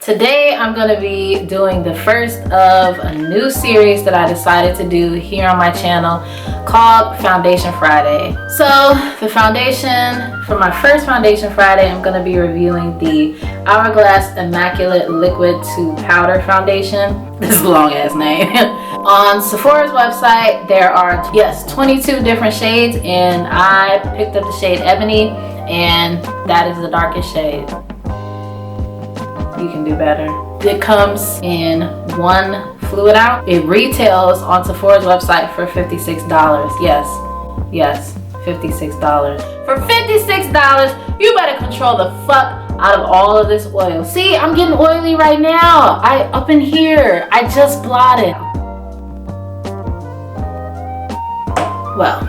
Today I'm going to be doing the first of a new series that I decided to do here on my channel called Foundation Friday. So the foundation, for my first Foundation Friday, I'm going to be reviewing the Hourglass Immaculate Liquid to Powder Foundation. This is a long ass name. On Sephora's website there are 22 different shades, and I picked up the shade Ebony, and that is the darkest shade. You can do better. It comes in one fluid out. It retails on Sephora's website for $56. Yes, $56. For $56, you better control the fuck out of all of this oil. See, I'm getting oily right now. Up in here, I just blotted. Well,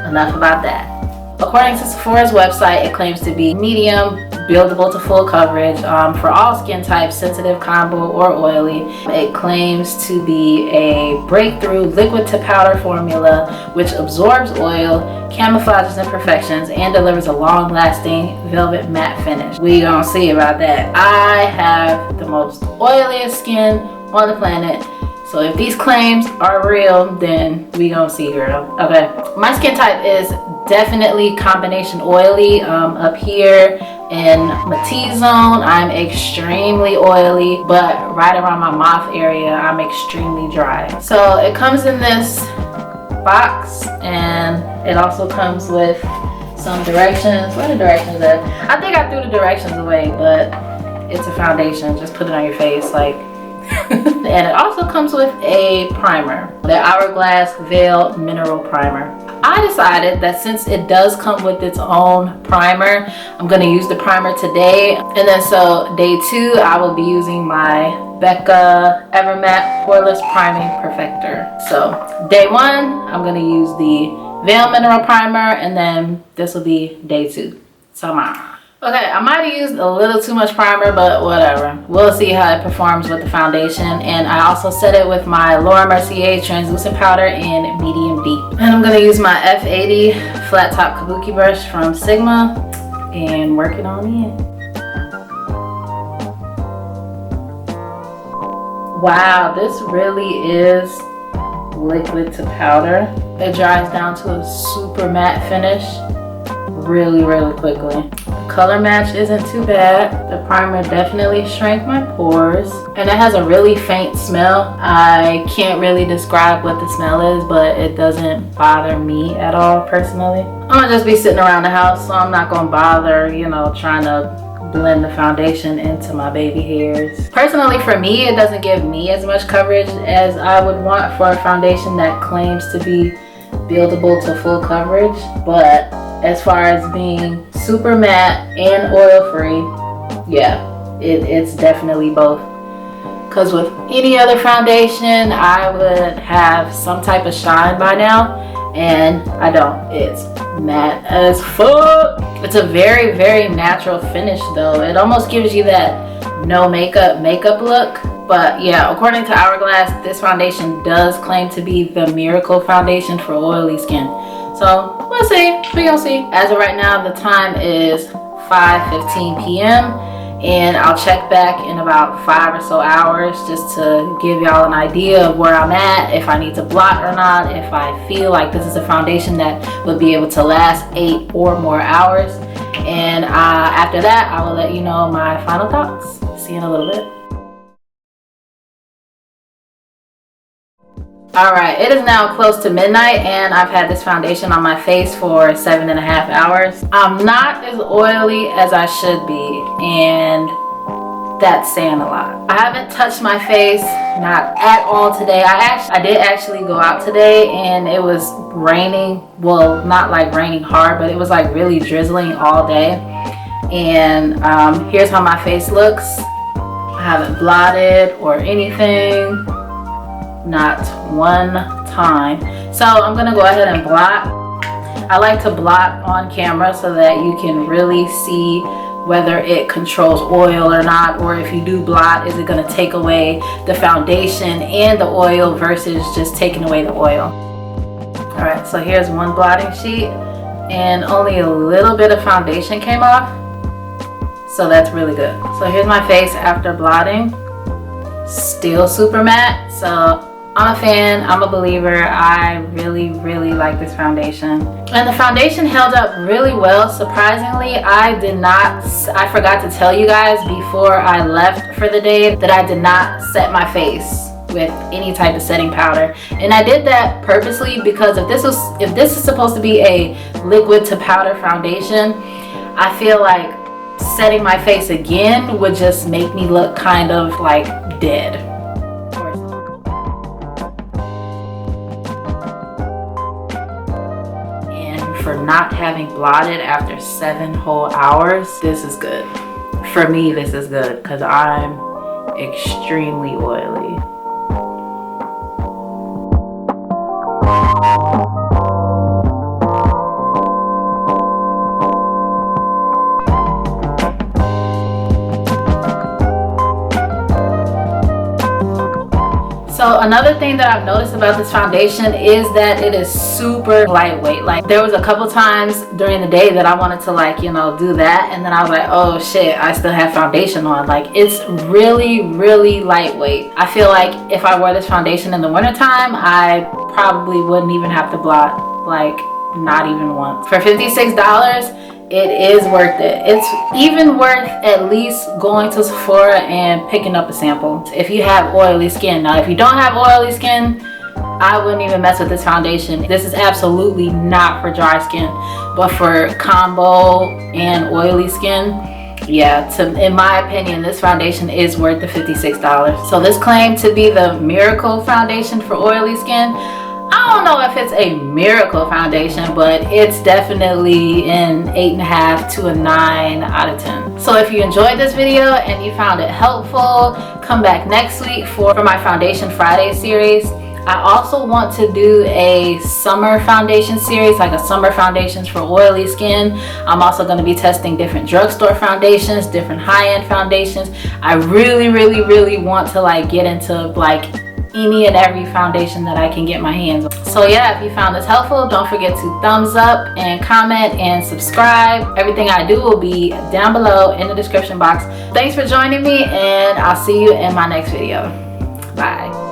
enough about that. According to Sephora's website, it claims to be medium, buildable to full coverage for all skin types, sensitive, combo, or oily. It claims to be a breakthrough liquid to powder formula which absorbs oil, camouflages imperfections, and delivers a long-lasting velvet matte finish. We gonna see about that. I have the most oiliest skin on the planet, so if these claims are real, then we gonna see, girl. Okay, my skin type is definitely combination oily. Up here in my T-zone, I'm extremely oily, but right around my mouth area, I'm extremely dry. So it comes in this box, and it also comes with some directions. Where are the directions at? I think I threw the directions away, but it's a foundation. Just put it on your face, like. And it also comes with a primer, the Hourglass Veil Mineral Primer. I decided that since it does come with its own primer, I'm going to use the primer today. And then so day 2, I will be using my Becca Evermatte Poreless Priming Perfector. So day 1, I'm going to use the Veil Mineral Primer, and then this will be day 2. Okay, I might have used a little too much primer, but whatever. We'll see how it performs with the foundation. And I also set it with my Laura Mercier translucent powder in medium deep. And I'm going to use my F80 flat top kabuki brush from Sigma and work it on in. Wow, this really is liquid to powder. It dries down to a super matte finish really quickly. Color match isn't too bad. The primer definitely shrank my pores, and it has a really faint smell. I can't really describe what the smell is, but it doesn't bother me at all personally. I'm gonna just be sitting around the house, so I'm not gonna bother, trying to blend the foundation into my baby hairs. Personally, for me, it doesn't give me as much coverage as I would want for a foundation that claims to be buildable to full coverage, but as far as being super matte and oil free, yeah, it's definitely both. Because with any other foundation, I would have some type of shine by now, and I don't. It's matte as fuck. It's a very natural finish though. It almost gives you that no makeup look. But yeah, according to Hourglass, this foundation does claim to be the miracle foundation for oily skin. So we'll see, we gonna see. As of right now, the time is 5:15 p.m. and I'll check back in about 5 or so hours just to give y'all an idea of where I'm at, if I need to blot or not, if I feel like this is a foundation that would be able to last 8 or more hours. And after that, I will let you know my final thoughts. See you in a little bit. Alright, it is now close to midnight, and I've had this foundation on my face for 7.5 hours. I'm not as oily as I should be, and that's saying a lot. I haven't touched my face, not at all today. I did actually go out today, and it was raining. Well, not like raining hard, but it was like really drizzling all day. And here's how my face looks. I haven't blotted or anything. Not one time. So I'm gonna go ahead and blot. I like to blot on camera so that you can really see whether it controls oil or not, or if you do blot, is it gonna take away the foundation and the oil versus just taking away the oil. All right, so here's one blotting sheet, and only a little bit of foundation came off. So that's really good. So here's my face after blotting. Still super matte. So I'm a fan, I'm a believer. I really like this foundation. And the foundation held up really well. Surprisingly, I forgot to tell you guys before I left for the day that I did not set my face with any type of setting powder. And I did that purposely because if this is supposed to be a liquid to powder foundation, I feel like setting my face again would just make me look kind of like dead. For not having blotted after 7 whole hours, this is good. For me, this is good because I'm extremely oily. So another thing that I've noticed about this foundation is that it is super lightweight. Like there was a couple times during the day that I wanted to like, you know, do that, and then I was like, oh shit, I still have foundation on. Like it's really lightweight. I feel like if I wore this foundation in the wintertime, I probably wouldn't even have to blot, like not even once. For $56, it is worth it. It's even worth at least going to Sephora and picking up a sample if you have oily skin. Now if you don't have oily skin, I wouldn't even mess with this foundation. This is absolutely not for dry skin, but for combo and oily skin, yeah, in my opinion, this foundation is worth the $56. So this claimed to be the miracle foundation for oily skin. I don't know if it's a miracle foundation, but it's definitely an 8.5 to a 9 out of 10. So if you enjoyed this video and you found it helpful, come back next week for my Foundation Friday series. I also want to do a summer foundation series, like a summer foundations for oily skin. I'm also going to be testing different drugstore foundations, different high-end foundations. I really want to like get into like any and every foundation that I can get my hands on. So yeah, if you found this helpful, don't forget to thumbs up and comment and subscribe. Everything I do will be down below in the description box. Thanks for joining me, and I'll see you in my next video. Bye.